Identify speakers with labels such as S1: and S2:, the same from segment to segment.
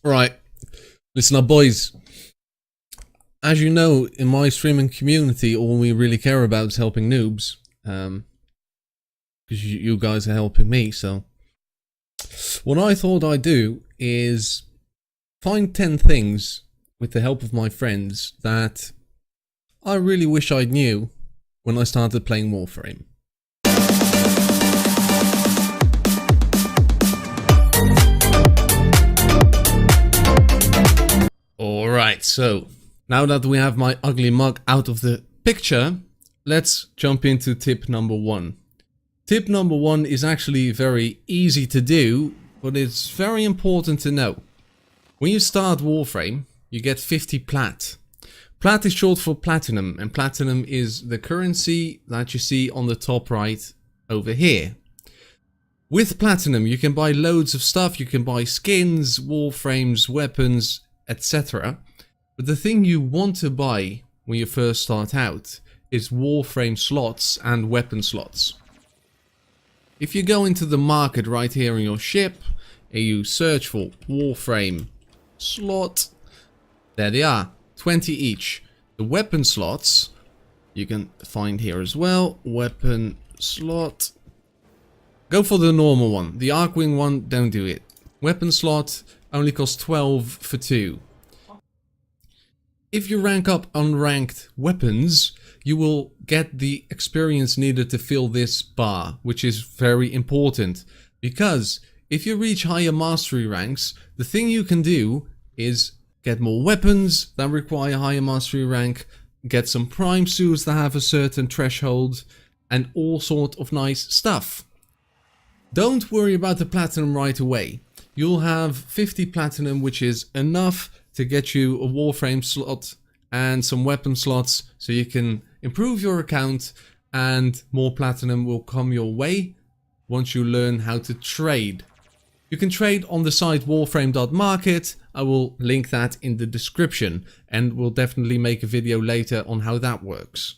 S1: Right, listen up boys. As you know, in my streaming community, all we really care about is helping noobs. Because you guys are helping me, so... What I thought I'd do is find 10 things, with the help of my friends, that I really wish I knew when I started playing Warframe. Alright, so now that we have my ugly mug out of the picture, let's jump into tip number 1. Tip number 1 is actually very easy to do, but it's very important to know. When you start Warframe, you get 50 plat. Plat is short for platinum, and platinum is the currency that you see on the top right over here. With platinum, you can buy loads of stuff. You can buy skins, warframes, weapons, etc. But the thing you want to buy when you first start out is warframe slots and weapon slots. If you go into the market right here on your ship and you search for warframe slot, there they are, 20 each. The weapon slots you can find here as well. Weapon slot, go for the normal one. The Arcwing one, don't do it. Weapon slot only costs 12 for 2. If you rank up unranked weapons, you will get the experience needed to fill this bar, which is very important. Because if you reach higher mastery ranks, the thing you can do is get more weapons that require higher mastery rank, get some prime suits that have a certain threshold, and all sort of nice stuff. Don't worry about the platinum right away. You'll have 50 platinum, which is enough to get you a warframe slot and some weapon slots, so you can improve your account, and more platinum will come your way once you learn how to trade. You can trade on the site warframe.market. I will link that in the description, and we'll definitely make a video later on how that works.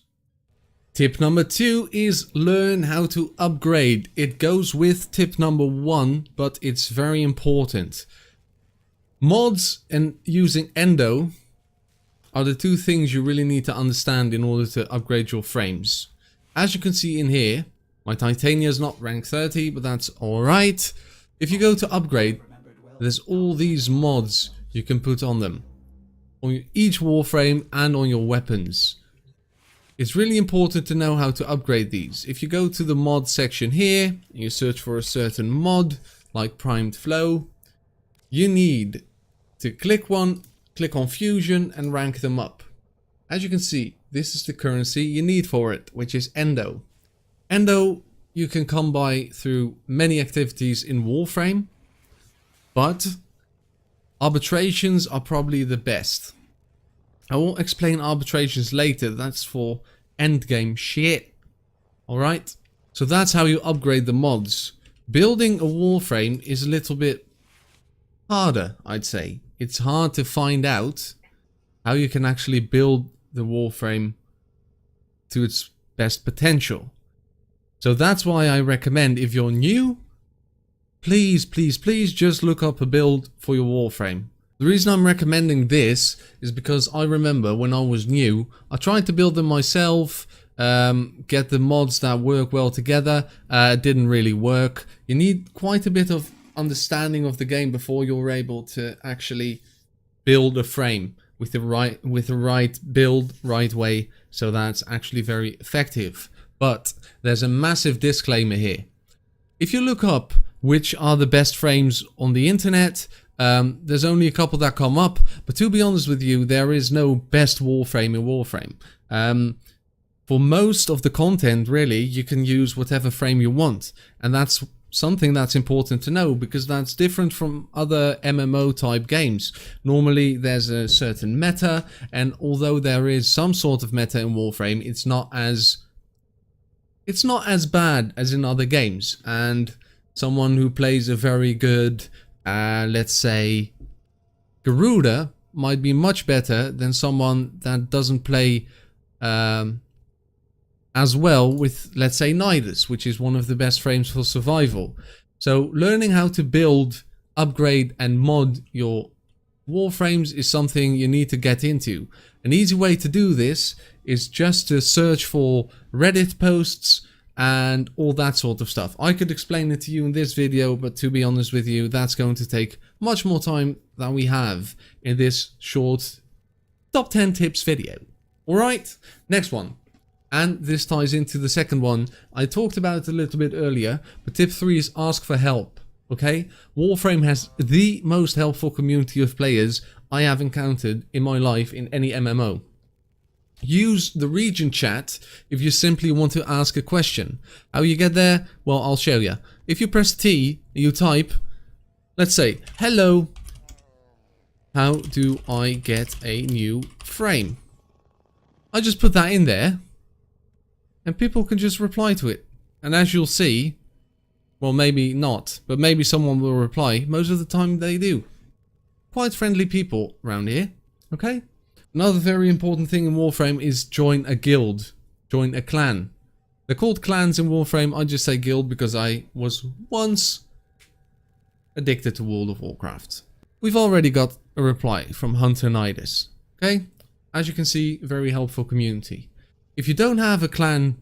S1: Tip number 2 is learn how to upgrade. It goes with tip number 1, but it's very important. Mods and using endo are the two things you really need to understand in order to upgrade your frames. As you can see in here, my titania is not rank 30, but that's alright. If you go to upgrade, there's all these mods you can put on them, on each warframe and on your weapons. It's really important to know how to upgrade these. If you go to the mod section here, and you search for a certain mod, like primed flow, you need to click on fusion and rank them up. As you can see, this is the currency you need for it, which is endo. Endo you can come by through many activities in Warframe, but arbitrations are probably the best. I will explain arbitrations later, that's for endgame shit. Alright? So that's how you upgrade the mods. Building a warframe is a little bit harder, I'd say. It's hard to find out how you can actually build the warframe to its best potential. So that's why I recommend, if you're new, please just look up a build for your warframe. The reason I'm recommending this is because I remember when I was new, I tried to build them myself, get the mods that work well together. It didn't really work. You need quite a bit of understanding of the game before you're able to actually build a frame with the right build, right way, so that's actually very effective. But there's a massive disclaimer here. If you look up which are the best frames on the internet, there's only a couple that come up, but to be honest with you, there is no best warframe in Warframe. For most of the content, really, you can use whatever frame you want, and that's something that's important to know, because that's different from other MMO type games. Normally there's a certain meta, and although there is some sort of meta in Warframe, it's not as bad as in other games. And someone who plays a very good let's say Garuda might be much better than someone that doesn't play as well with, let's say, Nidus, which is one of the best frames for survival. So learning how to build, upgrade and mod your Warframes is something you need to get into. An easy way to do this is just to search for Reddit posts and all that sort of stuff. I could explain it to you in this video, but to be honest with you, that's going to take much more time than we have in this short top 10 tips video. Alright, next one. And this ties into the second one. I talked about it a little bit earlier, but tip 3 is ask for help. Okay? Warframe has the most helpful community of players I have encountered in my life in any MMO. Use the region chat if you simply want to ask a question. How you get there? Well, I'll show you. If you press T, you type, let's say, hello, how do I get a new frame? I just put that in there, and people can just reply to it. And as you'll see, well, maybe not, but maybe someone will reply. Most of the time they do. Quite friendly people around here, okay? Another very important thing in Warframe is join a guild, join a clan. They're called clans in Warframe. I just say guild because I was once addicted to World of Warcraft. We've already got a reply from Hunter Nidus, okay? As you can see, very helpful community. If you don't have a clan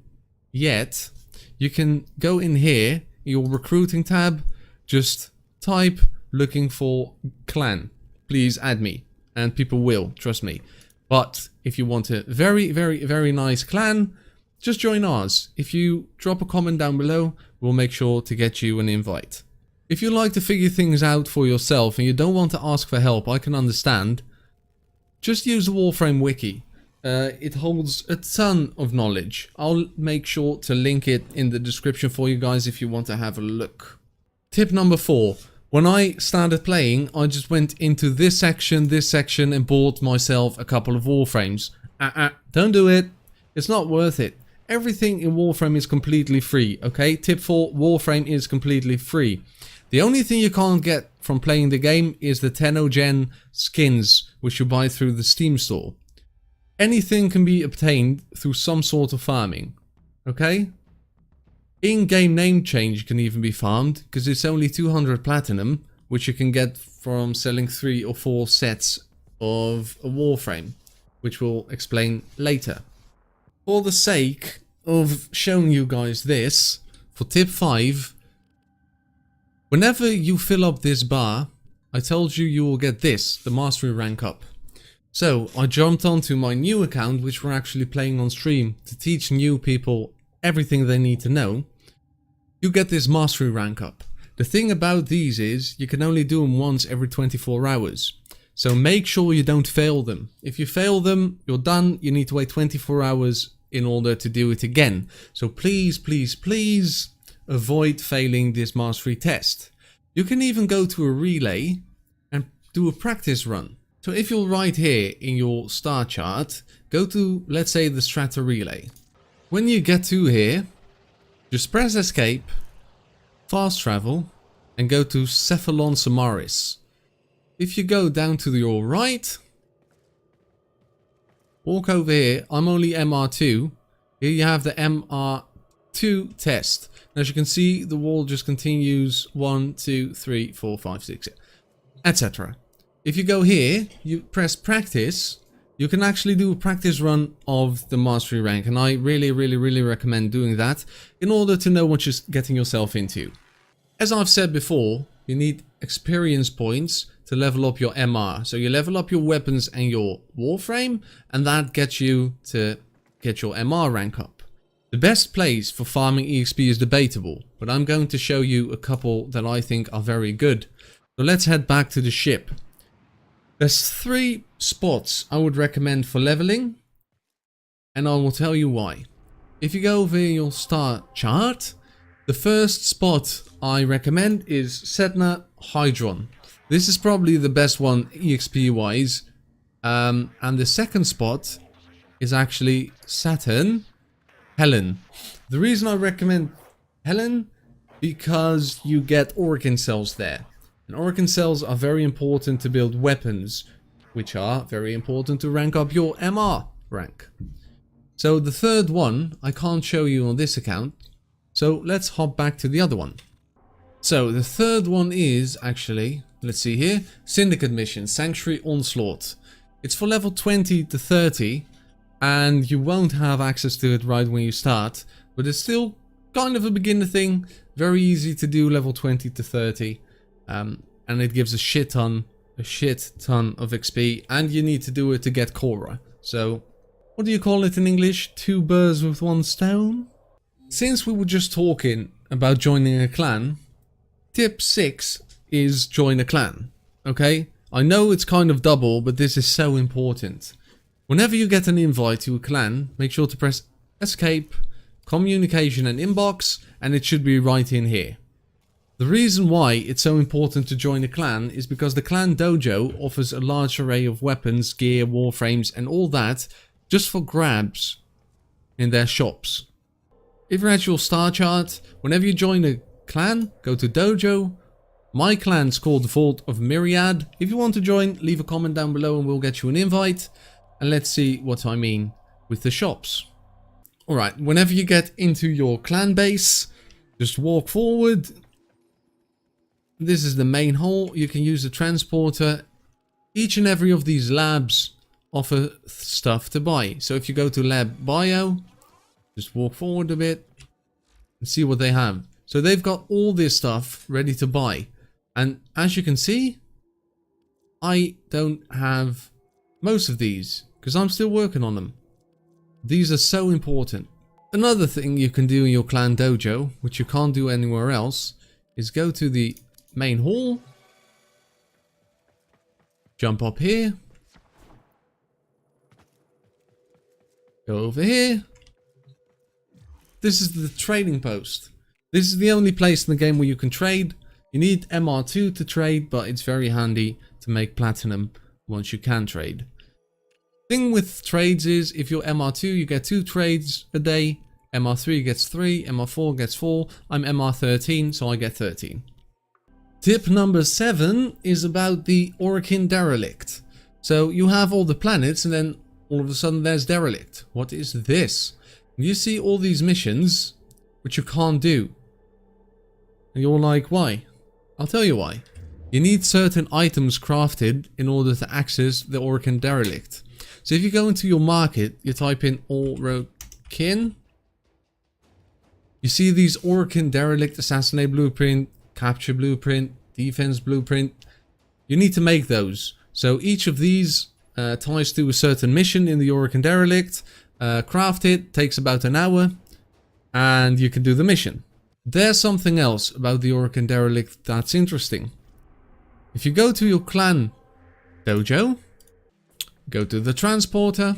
S1: yet, you can go in here, your recruiting tab, just type looking for clan. Please add me, and people will, trust me. But if you want a very, very, very nice clan, just join ours. If you drop a comment down below, we'll make sure to get you an invite. If you like to figure things out for yourself and you don't want to ask for help, I can understand. Just use the Warframe wiki. It holds a ton of knowledge. I'll make sure to link it in the description for you guys if you want to have a look. Tip number 4. When I started playing, I just went into this section, and bought myself a couple of Warframes. Don't do it. It's not worth it. Everything in Warframe is completely free, okay? Tip 4, Warframe is completely free. The only thing you can't get from playing the game is the 10th-gen skins, which you buy through the Steam store. Anything can be obtained through some sort of farming, okay? In-game name change can even be farmed, because it's only 200 platinum, which you can get from selling 3 or 4 sets of a Warframe, which we'll explain later. For the sake of showing you guys this, for tip 5, whenever you fill up this bar, I told you you will get this, the mastery rank up. So I jumped onto my new account, which we're actually playing on stream, to teach new people everything they need to know. You get this mastery rank up. The thing about these is you can only do them once every 24 hours. So make sure you don't fail them. If you fail them, you're done. You need to wait 24 hours in order to do it again. So please, please, please avoid failing this mastery test. You can even go to a relay and do a practice run. So if you're right here in your star chart, go to, let's say, the Strata Relay. When you get to here, just press escape, fast travel, and go to Cephalon Samaris. If you go down to your right, walk over here, I'm only MR2. Here you have the MR2 test. And as you can see, the wall just continues 1, 2, 3, 4, 5, 6, etc. If you go here, you press practice, you can actually do a practice run of the mastery rank, and I really recommend doing that in order to know what you're getting yourself into. As I've said before, you need experience points to level up your MR. So you level up your weapons and your Warframe, and that gets you to get your MR rank up. The best place for farming EXP is debatable, but I'm going to show you a couple that I think are very good. So let's head back to the ship. There's 3 spots I would recommend for leveling, and I will tell you why. If you go over your star chart, the first spot I recommend is Sedna Hydron. This is probably the best one EXP wise, and the second spot is actually Saturn Helen. The reason I recommend Helen, because you get Organ cells there. And Organ cells are very important to build weapons, which are very important to rank up your MR rank. So the third one I can't show you on this account, so let's hop back to the other one. So the third one is actually, let's see here, Syndicate Mission, Sanctuary Onslaught. It's for level 20 to 30, and you won't have access to it right when you start, but it's still kind of a beginner thing, very easy to do level 20 to 30, and it gives a shit ton of XP, and you need to do it to get Korra. So, what do you call it in English? 2 birds with 1 stone? Since we were just talking about joining a clan, tip 6 is join a clan, okay? I know it's kind of double, but this is so important. Whenever you get an invite to a clan, make sure to press escape, communication and inbox, and it should be right in here. The reason why it's so important to join a clan is because the clan dojo offers a large array of weapons, gear, warframes and all that just for grabs in their shops. If you're at your star chart, whenever you join a clan, go to dojo. My clan's called the Vault of Myriad. If you want to join, leave a comment down below and we'll get you an invite. And let's see what I mean with the shops. Alright, whenever you get into your clan base, just walk forward. This is the main hall. You can use the transporter. Each and every of these labs offer stuff to buy. So if you go to lab bio, just walk forward a bit and see what they have. So they've got all this stuff ready to buy. And as you can see, I don't have most of these because I'm still working on them. These are so important. Another thing you can do in your clan dojo, which you can't do anywhere else, is go to the main hall, jump up here, go over here. This is the trading post. This is the only place in the game where you can trade. You need MR2 to trade, but it's very handy to make platinum once you can trade. Thing with trades is if you're MR2 you get 2 trades a day, MR3 gets 3, MR4 gets 4, I'm MR13 so I get 13. Tip number 7 is about the Orokin Derelict. So you have all the planets and then all of a sudden there's Derelict. What is this? You see all these missions which you can't do. And you're like, why? I'll tell you why. You need certain items crafted in order to access the Orokin Derelict. So if you go into your market, you type in Orokin. You see these Orokin Derelict, Assassinate Blueprint, Capture Blueprint, Defense Blueprint. You need to make those. So each of these ties to a certain mission in the Orokin Derelict. Craft it, takes about an hour, and you can do the mission. There's something else about the Orokin Derelict that's interesting. If you go to your clan dojo, go to the transporter,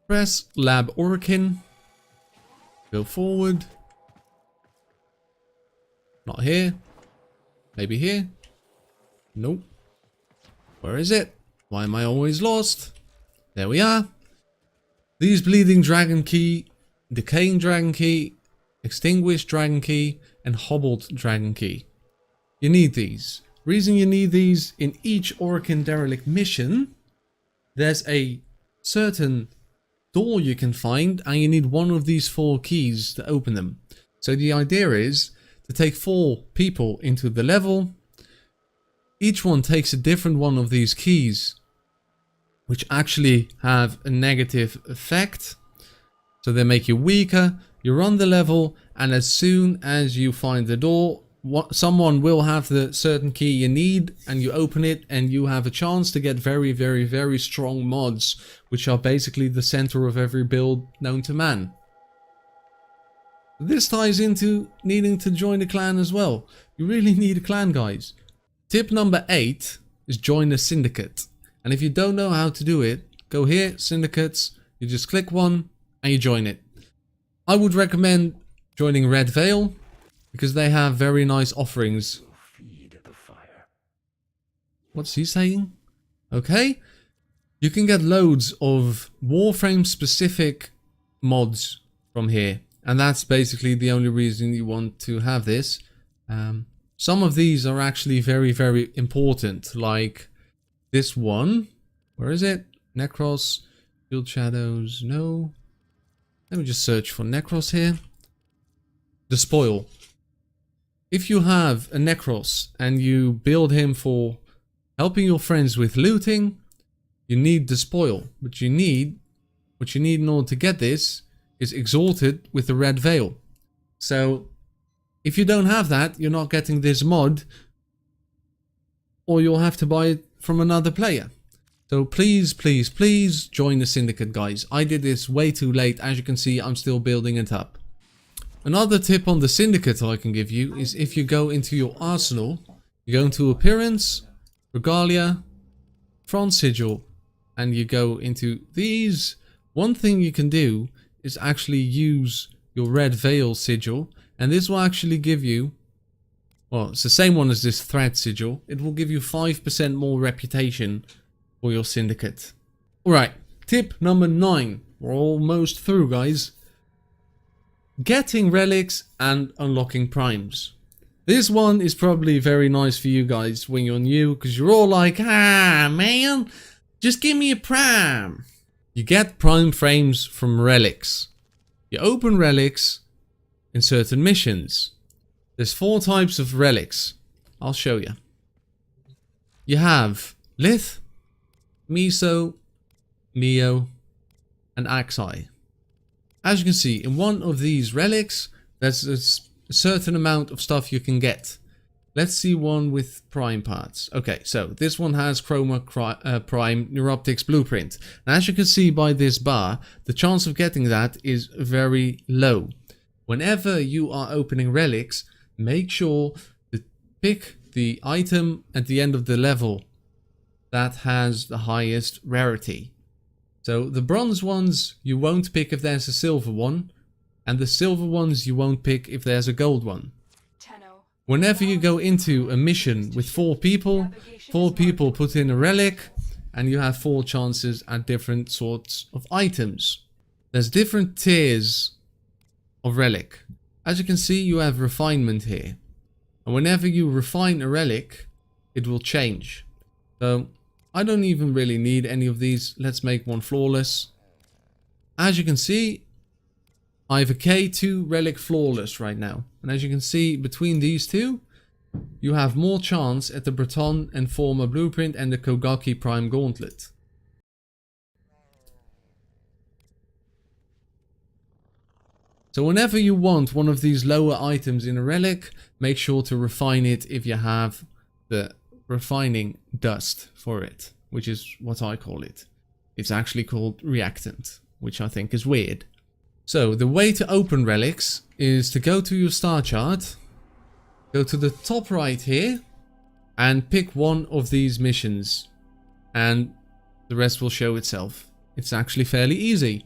S1: press Lab Orokin, go forward, not here, maybe here, nope, where is it? Why am I always lost? There we are. These Bleeding Dragon Key, Decaying Dragon Key, Extinguished Dragon Key, and Hobbled Dragon Key. You need these. Reason you need these, in each Orokin Derelict mission, there's a certain door you can find, and you need one of these 4 keys to open them. So the idea is to take 4 people into the level. Each one takes a different one of these keys, which actually have a negative effect. So they make you weaker, you're on the level, and as soon as you find the door, someone will have the certain key you need, and you open it, and you have a chance to get very, very, very strong mods, which are basically the center of every build known to man. This ties into needing to join a clan as well. You really need a clan, guys. Tip number 8 is join a syndicate. And if you don't know how to do it, go here, syndicates, you just click one and you join it. I would recommend joining Red Veil because they have very nice offerings. What's he saying? Okay. You can get loads of Warframe specific mods from here. And that's basically the only reason you want to have this. Some of these are actually very, very important. Like this one. Where is it? Necros. Field Shadows. No. Let me just search for Necros here. The Spoil. if you have a Necros and you build him for helping your friends with looting, you need the spoil. What you need in order to get this is Exalted with the red veil. So if you don't have that, you're not getting this mod, or you'll have to buy it from another player. So please, please, please join the Syndicate, guys. I did this way too late. As you can see, I'm still building it up. Another tip on the Syndicate I can give you is if you go into your arsenal, you go into Appearance, Regalia, Front Sigil, and you go into these. One thing you can do is actually use your red veil sigil, and this will actually give you, well, it's the same one as this threat sigil. It will give you 5% more reputation for your Syndicate. Alright, tip number 9. We're almost through, guys. Getting relics and unlocking primes. This one is probably very nice for you guys when you're new, because you're all like, ah man, just give me a prime. You get prime frames from relics. You open relics in certain missions. There's 4 types of relics. I'll show you. You have Lith, Miso, Neo, and Axai. As you can see, in one of these relics, there's a certain amount of stuff you can get. Let's see one with prime parts. Okay, so this one has Chroma Prime Neuroptics Blueprint. And as you can see by this bar, the chance of getting that is very low. Whenever you are opening relics, make sure to pick the item at the end of the level that has the highest rarity. So the bronze ones you won't pick if there's a silver one, and the silver ones you won't pick if there's a gold one. Whenever you go into a mission with 4 people put in a relic, and you have 4 chances at different sorts of items. There's different tiers of relic. As you can see, you have refinement here, and whenever you refine a relic, it will change. So I don't even really need any of these. Let's make one flawless. As you can see, I have a K2 relic flawless right now. And as you can see, between these two, you have more chance at the Breton and Forma Blueprint and the Kogaki Prime Gauntlet. So whenever you want one of these lower items in a relic, make sure to refine it if you have the refining dust for it, which is what I call it. It's actually called reactant, which I think is weird. So the way to open relics is to go to your star chart, go to the top right here, and pick one of these missions, and the rest will show itself. It's actually fairly easy.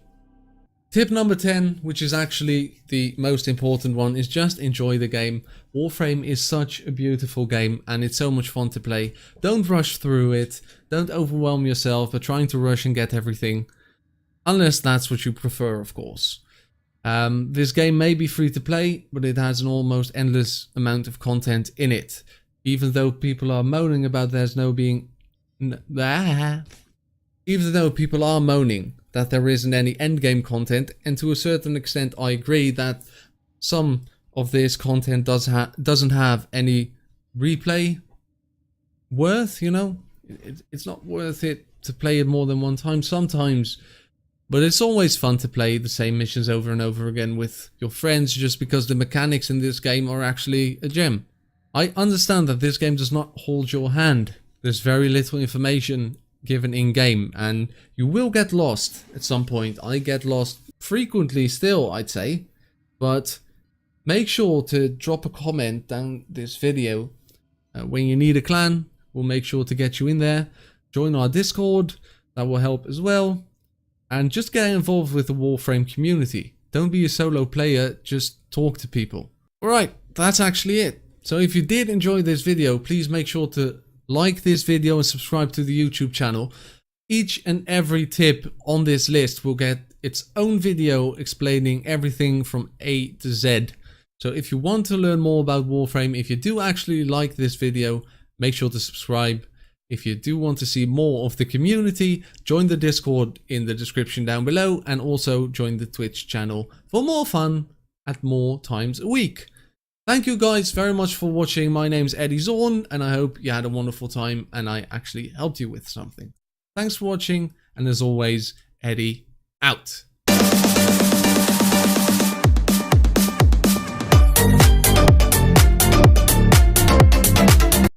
S1: Tip number 10, which is actually the most important one, is just enjoy the game. Warframe is such a beautiful game and it's so much fun to play. Don't rush through it. Don't overwhelm yourself by trying to rush and get everything. Unless that's what you prefer, of course. This game may be free to play, but it has an almost endless amount of content in it. Even though people are moaning about there's no being... Even though people are moaning that there isn't any endgame content, and to a certain extent I agree that some of this content doesn't have any replay worth, you know? It's not worth it to play it more than one time sometimes, but it's always fun to play the same missions over and over again with your friends just because the mechanics in this game are actually a gem. I understand that this game does not hold your hand. There's very little information given in game and you will get lost at some point. I get lost frequently still, I'd say, but make sure to drop a comment down this video when you need a clan. We'll make sure to get you in there. Join our Discord, that will help as well, and just get involved with the Warframe community. Don't be a solo player, just talk to people. Alright, that's actually it. So if you did enjoy this video, please make sure to like this video and subscribe to the YouTube channel. Each and every tip on this list will get its own video explaining everything from A to Z. So if you want to learn more about Warframe, if you do actually like this video, make sure to subscribe. If you do want to see more of the community, join the Discord in the description down below, and also join the Twitch channel for more fun at more times a week. Thank you guys very much for watching. My name's Eddie Zorn, and I hope you had a wonderful time and I actually helped you with something. Thanks for watching, and as always, Eddie out.